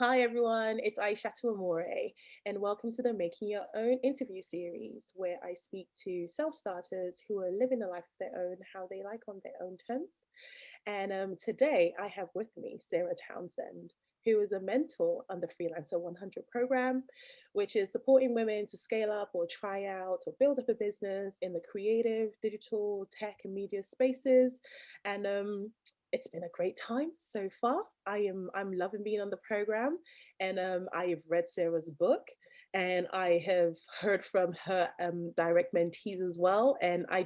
Hi everyone, it's Aisha Amore, and welcome to the Making Your Own interview series, where I speak to self-starters who are living a life of their own, how they like on their own terms. And today I have with me Sarah Townsend, who is a mentor on the Freelancer 100 program, which is supporting women to scale up or try out or build up a business in the creative, digital, tech, and media spaces. And it's been a great time so far. I'm loving being on the program, and I have read Sarah's book, and I have heard from her direct mentees as well. And I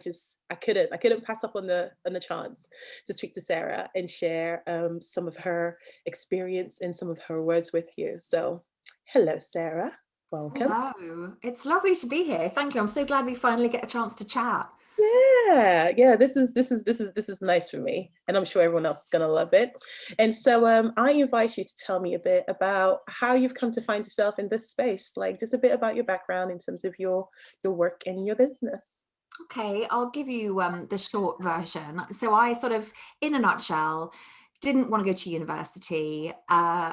couldn't pass up on the chance to speak to Sarah and share some of her experience and some of her words with you. So, hello, Sarah. Welcome. Hello, it's lovely to be here. Thank you. I'm so glad we finally get a chance to chat. Yeah. This is nice for me, and I'm sure everyone else is gonna love it. And so, I invite you to tell me a bit about how you've come to find yourself in this space, like just a bit about your background in terms of your work and your business. Okay, I'll give you the short version. So I sort of, in a nutshell, didn't want to go to university,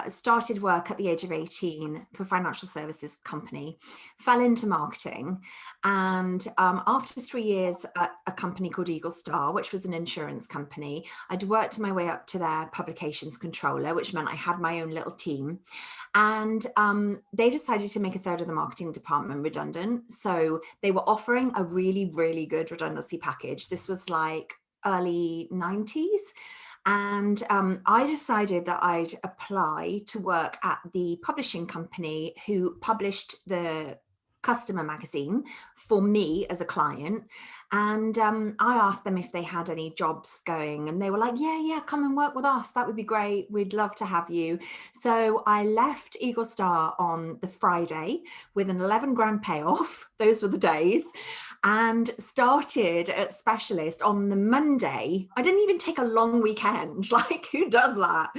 started work at the age of 18 for a financial services company, fell into marketing. And after 3 years at a company called Eagle Star, which was an insurance company, I'd worked my way up to their publications controller, which meant I had my own little team. And they decided to make a third of the marketing department redundant. So they were offering a really, really good redundancy package. This was like early 90s. And I decided that I'd apply to work at the publishing company who published the customer magazine for me as a client. And I asked them if they had any jobs going, and they were like, yeah, come and work with us. That would be great. We'd love to have you. So I left Eagle Star on the Friday with an 11 grand payoff. Those were the days. And started at Specialist on the Monday. I didn't even take a long weekend. Like, who does that?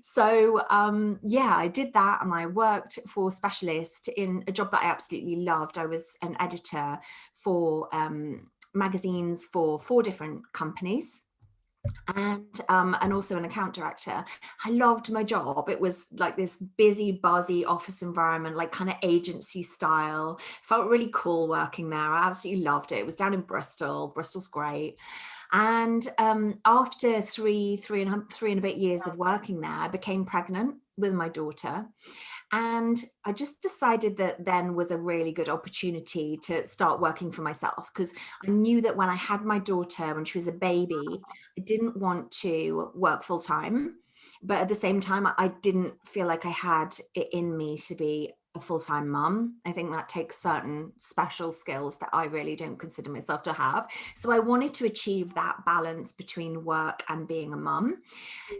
So yeah, I did that, and I worked for Specialist in a job that I absolutely loved. I was an editor for magazines for 4 different companies, and also an account director. I loved my job. It was like this busy, buzzy office environment, like kind of agency style. Felt really cool working there. I absolutely loved it. It was down in Bristol. Bristol's great. And after three and a bit years of working there, I became pregnant with my daughter. And I just decided that then was a really good opportunity to start working for myself, because I knew that when I had my daughter, when she was a baby, I didn't want to work full time. But at the same time, I didn't feel like I had it in me to be a full-time mum. I think that takes certain special skills that I really don't consider myself to have. So I wanted to achieve that balance between work and being a mum.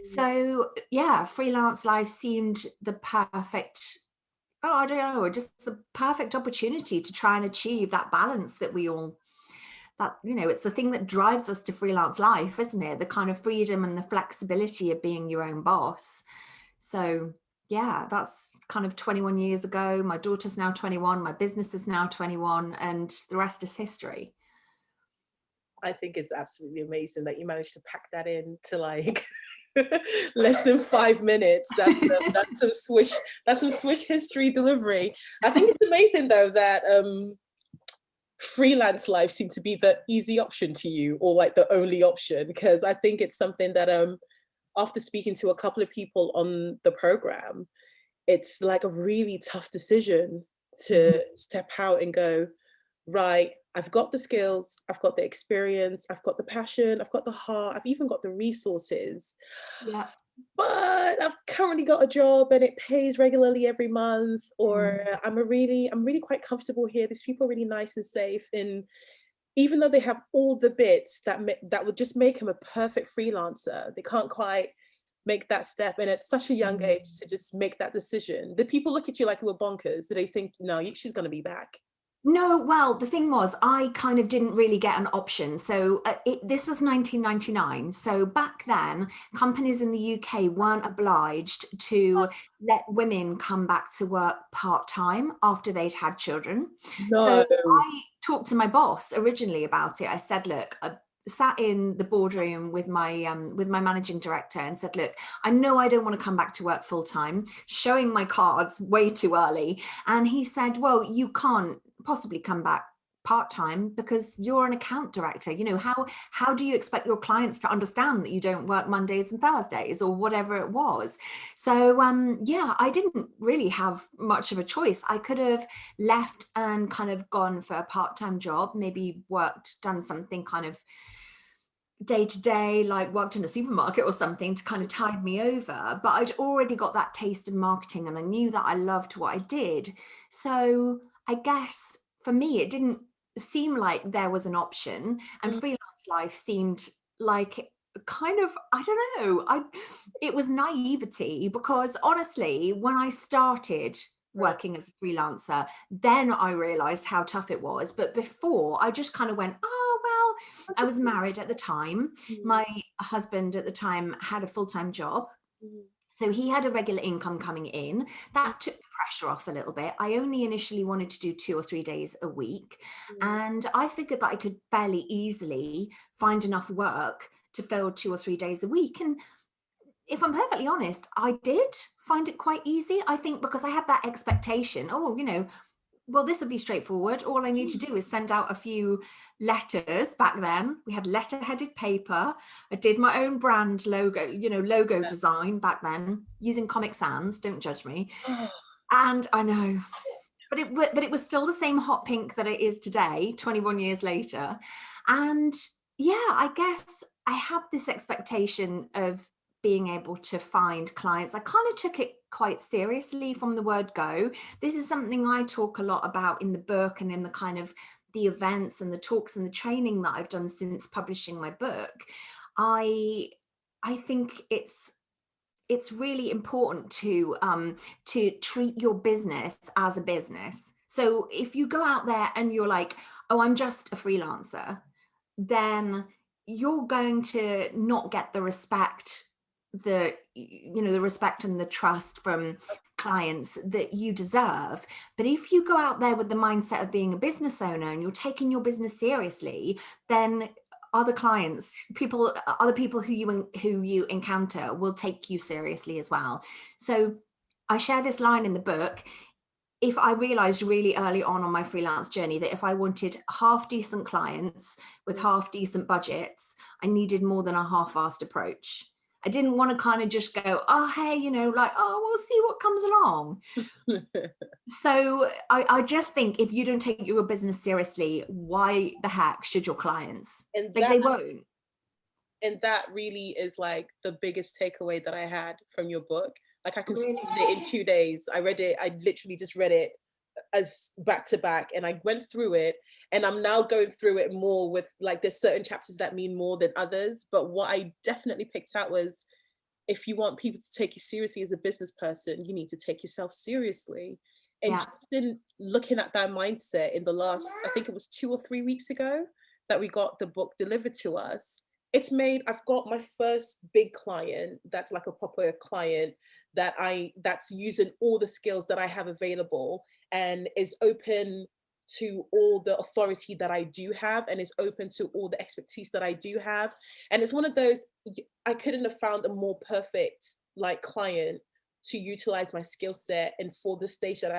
So yeah, freelance life seemed the perfect, oh, I don't know, just the perfect opportunity to try and achieve that balance that we all, that, you know, it's the thing that drives us to freelance life, isn't it? The kind of freedom and the flexibility of being your own boss. So yeah, that's kind of 21 years ago. My daughter's now 21, my business is now 21, and the rest is history. I think it's absolutely amazing that you managed to pack that in to like less than 5 minutes. That's some swish. That's some swish history delivery. I think it's amazing though that freelance life seemed to be the easy option to you, or like the only option, because I think it's something that after speaking to a couple of people on the program, it's like a really tough decision Mhm. to step out and go, right, I've got the skills, I've got the experience, I've got the passion, I've got the heart, I've even got the resources, Yeah. but I've currently got a job and it pays regularly every month, or Mm. I'm really quite comfortable here. These people are really nice and safe, and even though they have all the bits that would just make them a perfect freelancer, they can't quite make that step. And at such a young Mm. age to just make that decision, the people look at you like you were bonkers. Do they think, no, she's going to be back? No, well, the thing was, I kind of didn't really get an option. So this was 1999. So back then, companies in the UK weren't obliged to let women come back to work part-time after they'd had children. So No. I talked to my boss originally about it. I said, look, sat in the boardroom with my managing director and said, look, I know I don't want to come back to work full time, showing my cards way too early. And he said, well, you can't possibly come back part-time because you're an account director. You know, how do you expect your clients to understand that you don't work Mondays and Thursdays or whatever it was? So yeah, I didn't really have much of a choice. I could have left and kind of gone for a part-time job, maybe done something kind of day to day, like worked in a supermarket or something to kind of tide me over. But I'd already got that taste of marketing and I knew that I loved what I did. So I guess for me, it didn't seem like there was an option, and Mm. freelance life seemed like kind of, I don't know, it was naivety, because honestly, when I started Right. working as a freelancer, then I realized how tough it was. But before, I just kind of went, oh, well, I was married at the time. Mm, My husband at the time had a full-time job. mm, So he had a regular income coming in. mm, That took the pressure off a little bit. I only initially wanted to do 2 or 3 days a week. mm. And I figured that I could fairly easily find enough work to fill 2 or 3 days a week. And if I'm perfectly honest, I did find it quite easy. I think because I had that expectation, oh, you know, well, this would be straightforward. All I need to do is send out a few letters. Back then, we had letter-headed paper. I did my own brand logo, you know, logo design back then using Comic Sans. Don't judge me. Oh, And I know, but it was still the same hot pink that it is today, 21 years later. And yeah, I guess I had this expectation of being able to find clients. I kind of took it quite seriously from the word go. This is something I talk a lot about in the book and in the kind of the events and the talks and the training that I've done since publishing my book. I I think it's really important to treat your business as a business. So if you go out there and you're like, oh, I'm just a freelancer, then you're going to not get the respect, the respect and the trust from clients that you deserve. But if you go out there with the mindset of being a business owner and you're taking your business seriously, then other people who you encounter will take you seriously as well. So I share this line in the book. If I realized really early on my freelance journey that if I wanted half decent clients with mm. half decent budgets, I needed more than a half-assed approach. I didn't want to kind of just go, oh, hey, you know, like, oh, we'll see what comes along. So I just think if you don't take your business seriously, why the heck should your clients? and Like, that they won't. and that really is like the biggest takeaway that I had from your book. Like I consumed Really? it in 2 days. I read it. I literally just read it as back to back, and I went through it, and I'm now going through it more with like there's certain chapters that mean more than others. But what I definitely picked out was if you want people to take you seriously as a business person, you need to take yourself seriously. And Yeah. just in looking at that mindset in the last, I think it was 2 or 3 weeks ago that we got the book delivered to us, I've got my first big client that's like a proper client that's using all the skills that I have available and is open to all the authority that I do have and is open to all the expertise that I do have. And it's one of those, I couldn't have found a more perfect like client to utilize my skill set and for the stage that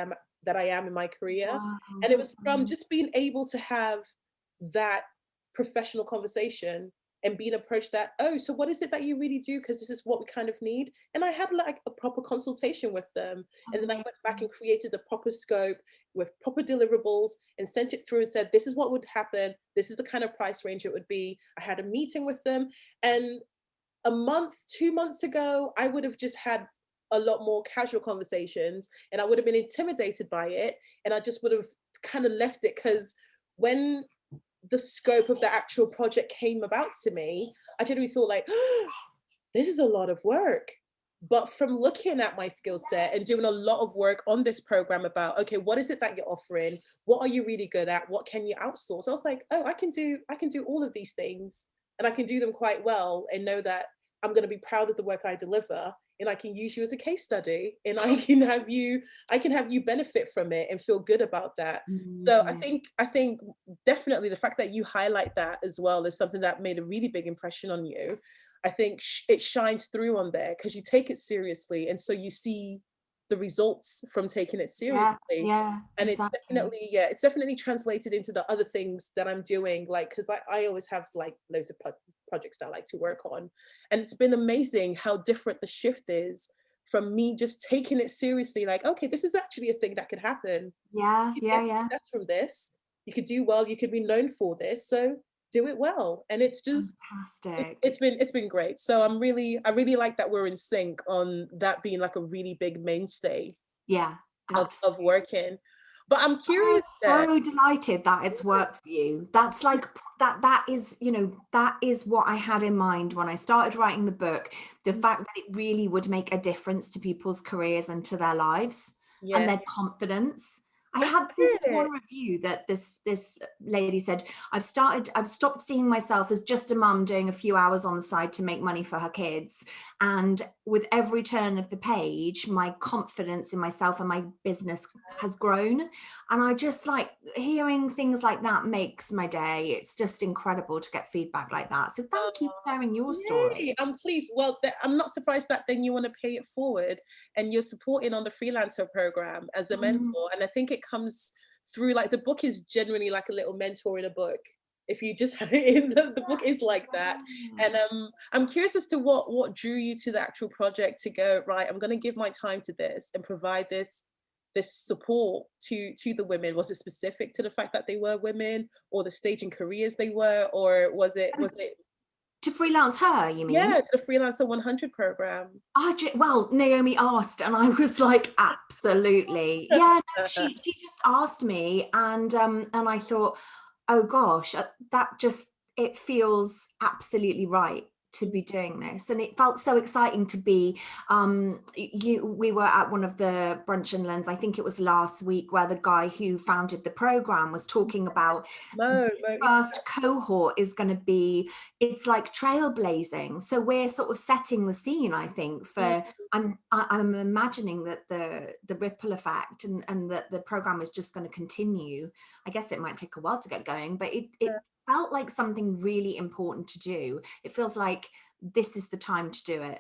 I am in my career. Wow, And it that's was from brilliant. just being able to have that professional conversation and being approached that, oh, so what is it that you really do? Because this is what we kind of need. And I had like a proper consultation with them. And then I went back Amazing. and created a proper scope with proper deliverables and sent it through and said, this is what would happen. This is the kind of price range it would be. I had a meeting with them. And a month, 2 months ago, I would have just had a lot more casual conversations and I would have been intimidated by it. And I just would have kind of left it because when the scope of the actual project came about to me, I generally thought like, oh, this is a lot of work. But from looking at my skill set and doing a lot of work on this program about, okay, what is it that you're offering? What are you really good at? What can you outsource? I was like, oh, I can do all of these things and I can do them quite well and know that I'm going to be proud of the work I deliver. and I can use you as a case study, and I can have you benefit from it and feel good about that. So I Yeah. think I think definitely the fact that you highlight that as well is something that made a really big impression on you. I think it shines through on there because you take it seriously, and so you see the results from taking it Yeah, seriously. yeah, And it's exactly. definitely, yeah, it's definitely translated into the other things that I'm doing, like, because I always have like loads of projects that I like to work on, and it's been amazing how different the shift is from me just taking it seriously, like, okay, this is actually a thing that could happen. Yeah, You yeah, get yeah. success from this. You could do well. You could be known for this. So do it well. And it's just Fantastic. it's been great. So I really like that we're in sync on that being like a really big mainstay Yeah, of absolutely. working. But I'm I'm curious then. so delighted that it's worked for you. That's like that is, that is what I had in mind when I started writing the book. The fact that it really would make a difference to people's careers and to their lives and Yeah, their confidence. I that's had this one it. review that this lady said, I've stopped seeing myself as just a mum doing a few hours on the side to make money for her kids. And with every turn of the page, my confidence in myself and my business has grown. And I just like hearing things like that makes my day. It's just incredible to get feedback like that. So thank you for sharing your Yay, story. I'm pleased. Well, I'm not surprised that then you want to pay it forward and you're supporting on the freelancer program as a Mm, mentor. And I think it comes through, like, the book is genuinely like a little mentor in a book. If you just the book is like that. And I'm curious as to what drew you to the actual project to go, right, I'm going to give my time to this and provide this support to the women. Was it specific to the fact that they were women, or the stage in careers they were, or was it to freelance her, you yeah, mean? it's the Freelancer 100 program. Well, Naomi asked, and I was like, absolutely. Yeah, no, she just asked me, and I thought, oh gosh, that just it feels absolutely right to be doing this, and it felt so exciting to be. We were at one of the brunch and learns, I think it was last week, where the guy who founded the program was talking about this Mo is first cohort is going to be, it's like trailblazing. So we're sort of setting the scene, I think, mm, for I'm imagining that the ripple effect and that the program is just going to continue. I guess it might take a while to get going, but it yeah, felt like something really important to do. It feels like this is the time to do it.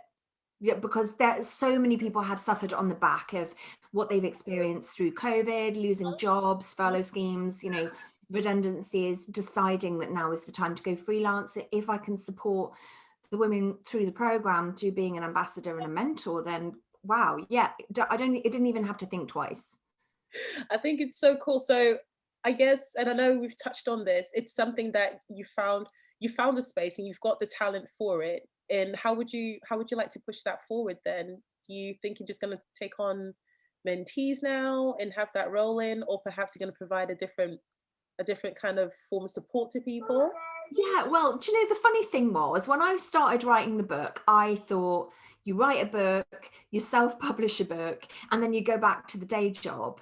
Yeah, because there so many people have suffered on the back of what they've experienced through COVID, losing jobs, furlough schemes, redundancies, deciding that now is the time to go freelance. If I can support the women through the program, through being an ambassador and a mentor, then wow, yeah, it didn't even have to think twice. I think it's so cool. So I guess, and I know we've touched on this, it's something that you found the space and you've got the talent for it. And how would you like to push that forward then? Do you think you're just going to take on mentees now and have that role in, or perhaps you're going to provide a different kind of form of support to people? Yeah, well, do you know, the funny thing was when I started writing the book, I thought you write a book, you self-publish a book, and then you go back to the day job.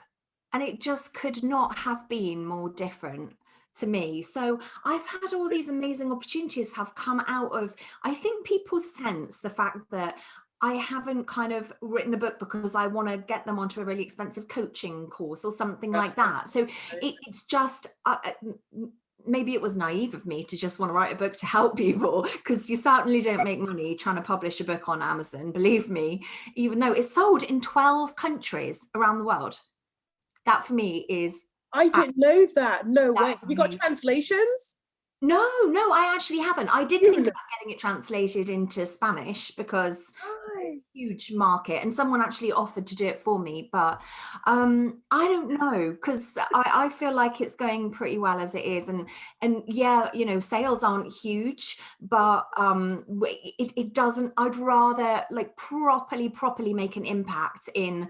And it just could not have been more different to me. So I've had all these amazing opportunities have come out of, I think people sense the fact that I haven't kind of written a book because I want to get them onto a really expensive coaching course or something Right, like that. So right. it's just maybe it was naive of me to just want to write a book to help people, because you certainly don't make money trying to publish a book on Amazon, believe me, even though it's sold in 12 countries around the world. That for me is I didn't know that. No way. that Have is you got amazing. translations? No, no, I actually haven't. I did think Even about getting it translated into Spanish because nice. huge market, and someone actually offered to do it for me, but I don't know, because I feel like it's going pretty well as it is, and yeah, sales aren't huge, but it doesn't, I'd rather like properly make an impact in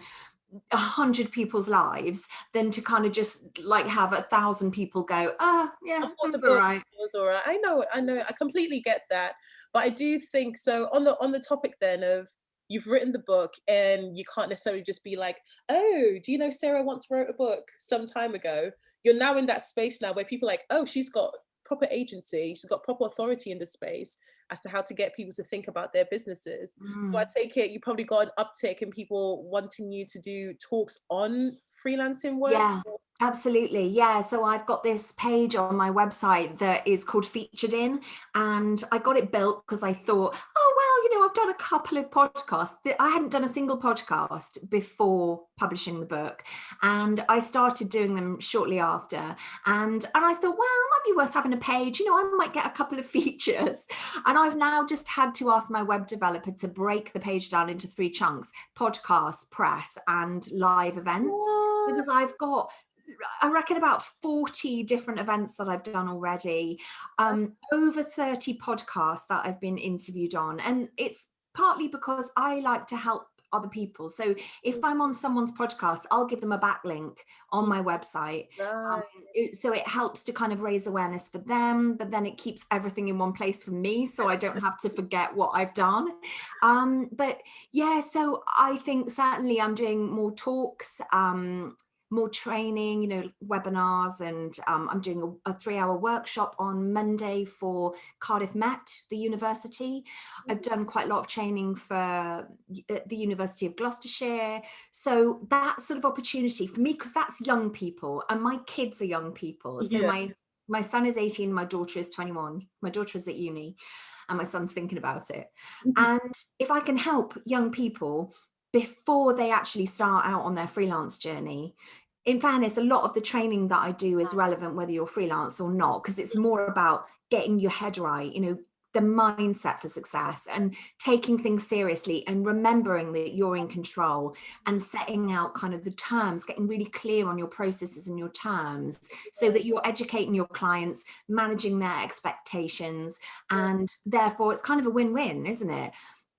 100 people's lives than to kind of just like have 1,000 people go, I yeah, bought the that's all book. right. It was all right. I know. I completely get that. But I do think so on the topic then of you've written the book and you can't necessarily just be like, oh, do you know Sarah once wrote a book some time ago? You're now in that space now where people are like, oh, she's got proper agency, she's got proper authority in the space. as to how to get people to think about their businesses. So I Mm. take it you probably got an uptick in people wanting you to do talks on freelancing work. Yeah, absolutely. Yeah. So I've got this page on my website that is called Featured In, and I got it built because I thought, oh, well, I've done a couple of podcasts. I hadn't done a single podcast before publishing the book, and I started doing them shortly after. And I thought, well, it might be worth having a page. I might get a couple of features. And I've now just had to ask my web developer to break the page down into 3 chunks: podcasts, press, and live events. What? Because I've got, I reckon, about 40 different events that I've done already, over 30 podcasts that I've been interviewed on. And it's partly because I like to help other people. So if I'm on someone's podcast, I'll give them a backlink on my website. Right. So it helps to kind of raise awareness for them, but then it keeps everything in one place for me, so I don't have to forget what I've done. But yeah, so I think certainly I'm doing more talks, more training, webinars, and I'm doing a 3-hour workshop on Monday for Cardiff Met, the university. I've done quite a lot of training for the University of Gloucestershire. So that sort of opportunity for me, because that's young people, and my kids are young people. So Yeah. my son is 18, my daughter is 21. My daughter is at uni, and my son's thinking about it. And if I can help young people before they actually start out on their freelance journey, in fairness, a lot of the training that I do is relevant whether you're freelance or not, because it's more about getting your head right, the mindset for success, and taking things seriously, and remembering that you're in control, and setting out kind of the terms, getting really clear on your processes and your terms, so that you're educating your clients, managing their expectations, and therefore it's kind of a win-win, isn't it?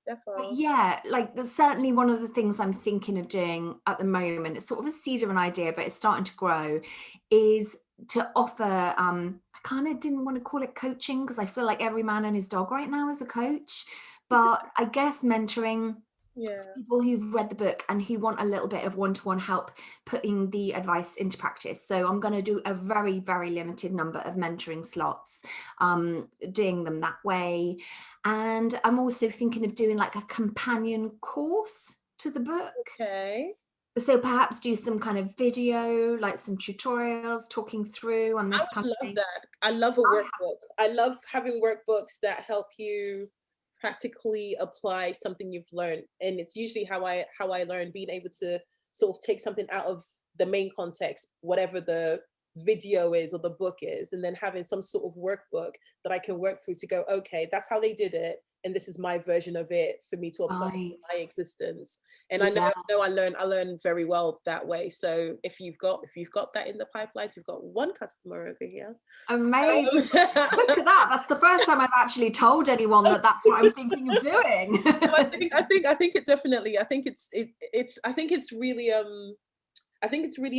But Definitely. yeah, like there's certainly one of the things I'm thinking of doing at the moment. It's sort of a seed of an idea, but it's starting to grow, is to offer, I kind of didn't want to call it coaching, because I feel like every man and his dog right now is a coach, but I guess mentoring Yeah. people who've read the book and who want a little bit of one-to-one help putting the advice into practice. So I'm going to do a very, very limited number of mentoring slots, doing them that way. And I'm also thinking of doing like a companion course to the book. Okay. So perhaps do some kind of video, like some tutorials talking through on I this kind would of love thing. that. I love a workbook. I love having workbooks that help you practically apply something you've learned. And it's usually how I learn, being able to sort of take something out of the main context, whatever the video is or the book is, and then having some sort of workbook that I can work through to go, okay, that's how they did it, and this is my version of it for me to apply to Right. my existence. And I Yeah. know I learn very well that way. So if you've got that in the pipeline, you've got one customer over here. Amazing. Look Um, at that. That's the first time I've actually told anyone that that's what I'm thinking of doing. I think it definitely. I think it's really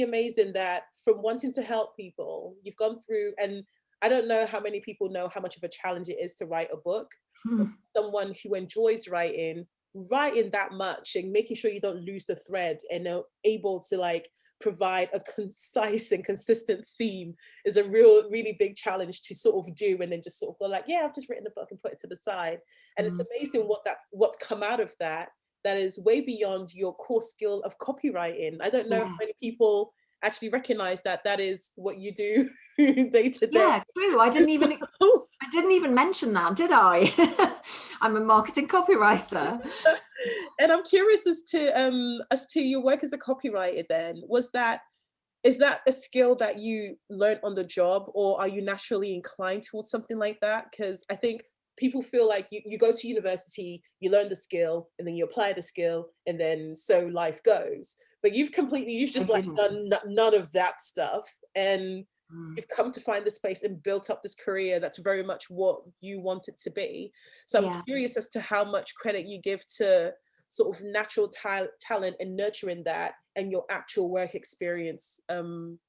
amazing that from wanting to help people, you've gone through, and I don't know how many people know how much of a challenge it is to write a book. But Hmm. someone who enjoys writing that much and making sure you don't lose the thread, and are able to like provide a concise and consistent theme is a really big challenge to sort of do, and then just sort of go like, yeah, I've just written a book and put it to the side. And it's Mm. amazing what's come out of that is way beyond your core skill of copywriting. I don't know how Yeah. many people actually recognize that that is what you do day to day. Yeah, true. I didn't even mention that, did I? I'm a marketing copywriter. And I'm curious as to your work as a copywriter then. Is that a skill that you learned on the job, or are you naturally inclined towards something like that? Because I think people feel like you go to university, you learn the skill, and then you apply the skill, and then so life goes. But you've I just like didn't. done none of that stuff, and Mm. you've come to find this space and built up this career that's very much what you want it to be. So I'm Yeah. curious as to how much credit you give to sort of natural talent and nurturing that, and your actual work experience in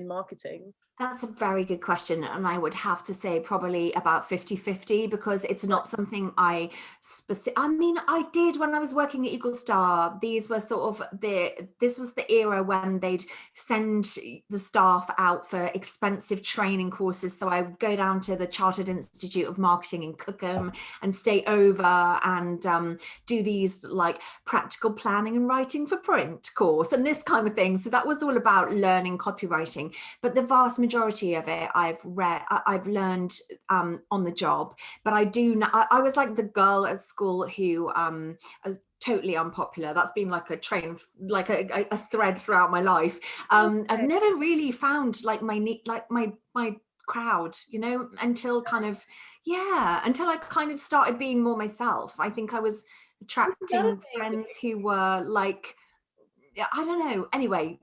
marketing. That's a very good question. And I would have to say probably about 50-50, because it's not something I I mean, I did when I was working at Eagle Star. These were sort of this was the era when they'd send the staff out for expensive training courses. So I would go down to the Chartered Institute of Marketing in Cookham and stay over and do these like practical planning and writing for print course and this kind of thing. So that was all about learning copywriting. But the vast majority of it I've learned on the job. But I was like the girl at school who was totally unpopular. That's been like a like a thread throughout my life. I've never really found like my crowd, you know, until until I kind of started being more myself. I think I was attracting friends who were like, I don't know. Anyway,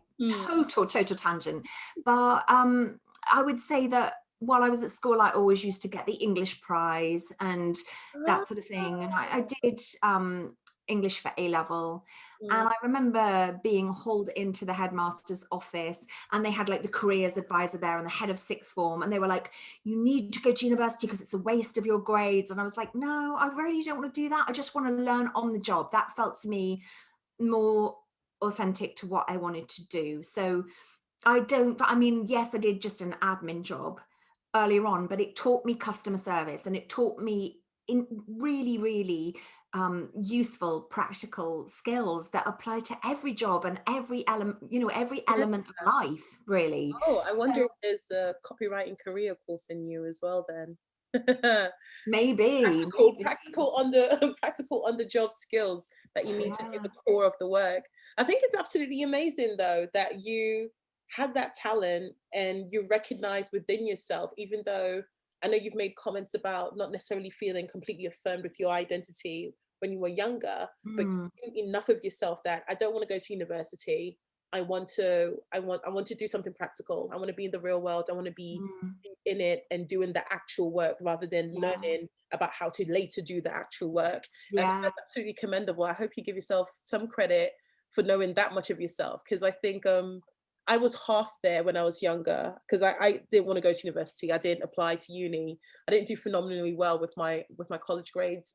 total tangent. But I would say that while I was at school, I always used to get the English prize and that sort of thing. And I did English for A level. And I remember being hauled into the headmaster's office, and they had like the careers advisor there and the head of sixth form. And they were like, you need to go to university because it's a waste of your grades. And I was like, no, I really don't want to do that. I just want to learn on the job. That felt to me more authentic to what I wanted to do. So I mean, yes, I did just an admin job earlier on, but it taught me customer service, and it taught me in really, really useful, practical skills that apply to every job and every element, you know, every element of life, really. Oh, I wonder if there's a copywriting career course in you as well then. Maybe. Practical on the practical on the job skills that you need to hit the core of the work. I think it's absolutely amazing though that you had that talent and you recognize within yourself, even though I know you've made comments about not necessarily feeling completely affirmed with your identity when you were younger, but Mm, you knew enough of yourself that I don't want to go to university. I want to do something practical. I want to be in the real world. I want to be mm, in it and doing the actual work rather than yeah. learning about how to later do the actual work. And I think Yeah. that's absolutely commendable. I hope you give yourself some credit for knowing that much of yourself, because I think I was half there when I was younger because I didn't want to go to university. I didn't apply to uni. I didn't do phenomenally well with my college grades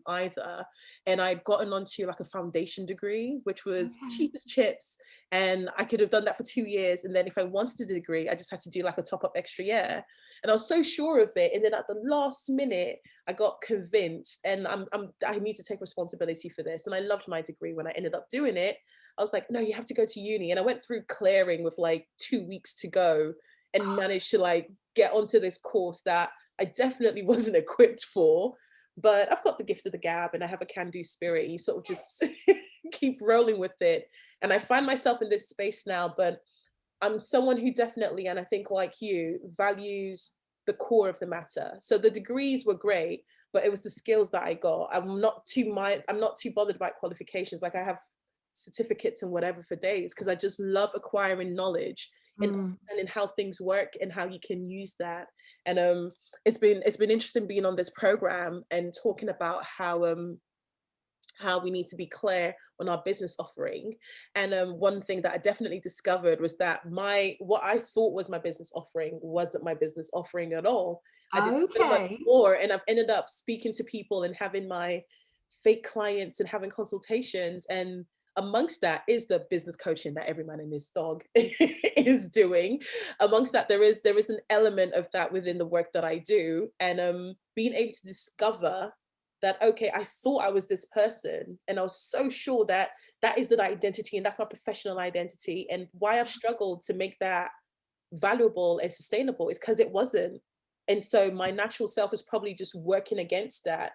either. And I'd gotten onto like a foundation degree, which was Okay. cheap as chips. And I could have done that for 2 years. And then if I wanted a degree, I just had to do like a top up extra year. And I was so sure of it. And then at the last minute, I got convinced, and I need to take responsibility for this. And I loved my degree when I ended up doing it. I was like, no, you have to go to uni. And I went through clearing with like 2 weeks to go and managed to like get onto this course that I definitely wasn't equipped for. But I've got the gift of the gab and I have a can-do spirit. And you sort of just keep rolling with it. And I find myself in this space now, but I'm someone who definitely, and I think like you, values the core of the matter. So the degrees were great, but it was the skills that I got. I'm not too bothered about qualifications. Like I have certificates and whatever for days because I just love acquiring knowledge and Mm. understanding how things work and how you can use that. And it's been interesting being on this program and talking about how we need to be clear on our business offering. And one thing that I definitely discovered was that what I thought was my business offering wasn't my business offering at all. I did so much Okay. more, and I've ended up speaking to people and having my fake clients and having consultations. And amongst that is the business coaching that every man and his dog is doing. Amongst that, there is an element of that within the work that I do, and being able to discover that, okay, I thought I was this person and I was so sure that that is the identity and that's my professional identity, and why I've struggled to make that valuable and sustainable is because it wasn't. And so my natural self is probably just working against that.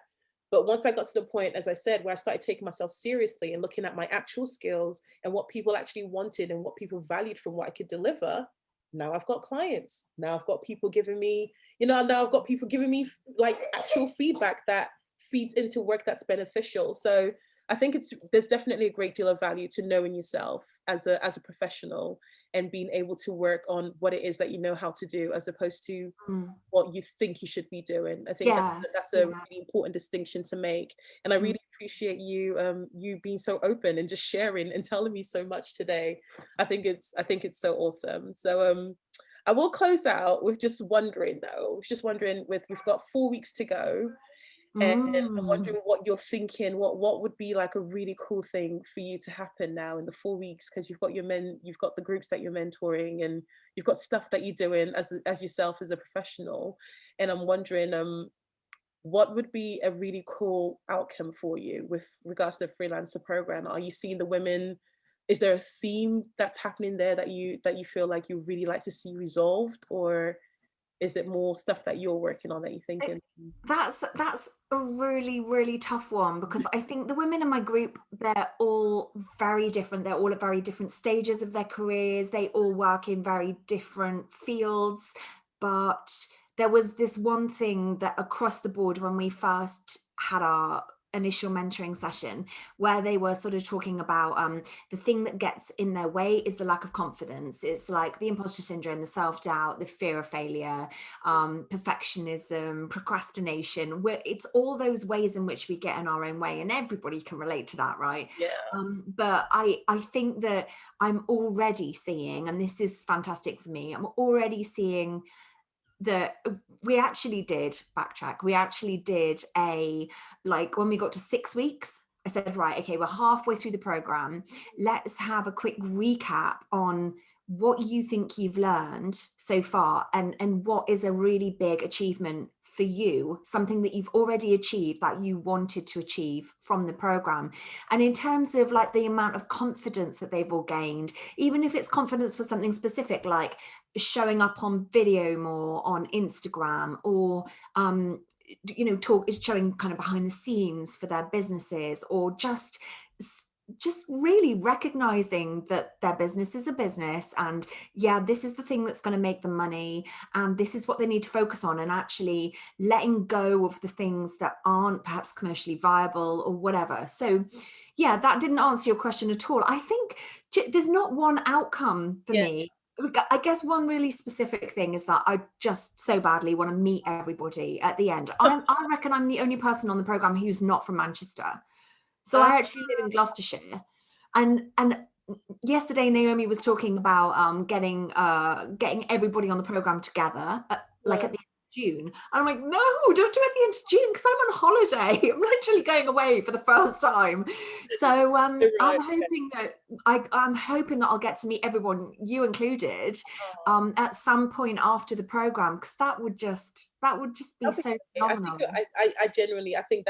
But once I got to the point, as I said, where I started taking myself seriously and looking at my actual skills and what people actually wanted and what people valued from what I could deliver, now I've got clients. Now I've got people giving me, now I've got people giving me like actual feedback that feeds into work that's beneficial. So I think there's definitely a great deal of value to knowing yourself as a professional and being able to work on what it is that you know how to do as opposed to Mm. what you think you should be doing. I think Yeah. that's a Yeah. really important distinction to make. And I Mm. really appreciate you being so open and just sharing and telling me so much today. I think it's so awesome. So I will close out with just wondering though, just wondering we've got 4 weeks to go. And I'm Mm. wondering what you're thinking, what would be like a really cool thing for you to happen now in the 4 weeks, because you've got the groups that you're mentoring, and you've got stuff that you're doing as yourself as a professional. And I'm wondering, what would be a really cool outcome for you with regards to the freelancer program? Are you seeing the women? Is there a theme that's happening there that you feel like you really like to see resolved, or is it more stuff that you're working on that you're thinking? That's a really, really tough one, because I think the women in my group, they're all very different. They're all at very different stages of their careers. They all work in very different fields. But there was this one thing that across the board when we first had our initial mentoring session, where they were sort of talking about the thing that gets in their way is the lack of confidence. It's like the imposter syndrome, the self-doubt, the fear of failure, perfectionism, procrastination. It's all those ways in which we get in our own way, and everybody can relate to that, right? Yeah. But I think that I'm already seeing, and this is fantastic for me, I'm already seeing that we actually did backtrack. We actually did when we got to 6 weeks, I said, right, okay, we're halfway through the program. Let's have a quick recap on what you think you've learned so far, and what is a really big achievement for you, something that you've already achieved that you wanted to achieve from the program. And in terms of like the amount of confidence that they've all gained, even if it's confidence for something specific, like showing up on video more on Instagram, or showing kind of behind the scenes for their businesses, or just really recognizing that their business is a business, and yeah, this is the thing that's going to make them money, and this is what they need to focus on, and actually letting go of the things that aren't perhaps commercially viable or whatever. So yeah, that didn't answer your question at all. I think there's not one outcome for Yeah. me. I guess one really specific thing is that I just so badly want to meet everybody at the end. I reckon I'm the only person on the program who's not from Manchester. So I actually live in Gloucestershire, and yesterday Naomi was talking about getting everybody on the program together like at the end of June. And I'm like, no, don't do it at the end of June, because I'm on holiday. I'm literally going away for the first time. So Right. I'm hoping that I'm hoping that I'll get to meet everyone, you included, at some point after the program, because that would just be so phenomenal. I genuinely, I think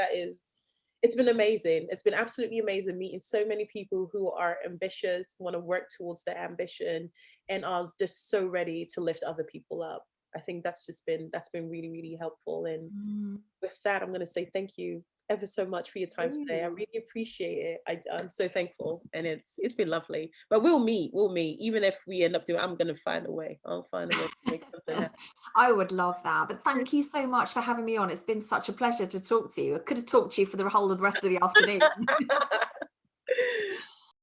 it's been amazing. It's been absolutely amazing meeting so many people who are ambitious, want to work towards their ambition, and are just so ready to lift other people up. I think that's been really, really helpful. And with that, I'm going to say thank you ever so much for your time today. I really appreciate it. I'm so thankful, and it's been lovely. But we'll meet. Even if we end up doing, I'm going to find a way. I'll find a way to make something happen. I would love that. But thank you so much for having me on. It's been such a pleasure to talk to you. I could have talked to you for the whole of the rest of the afternoon.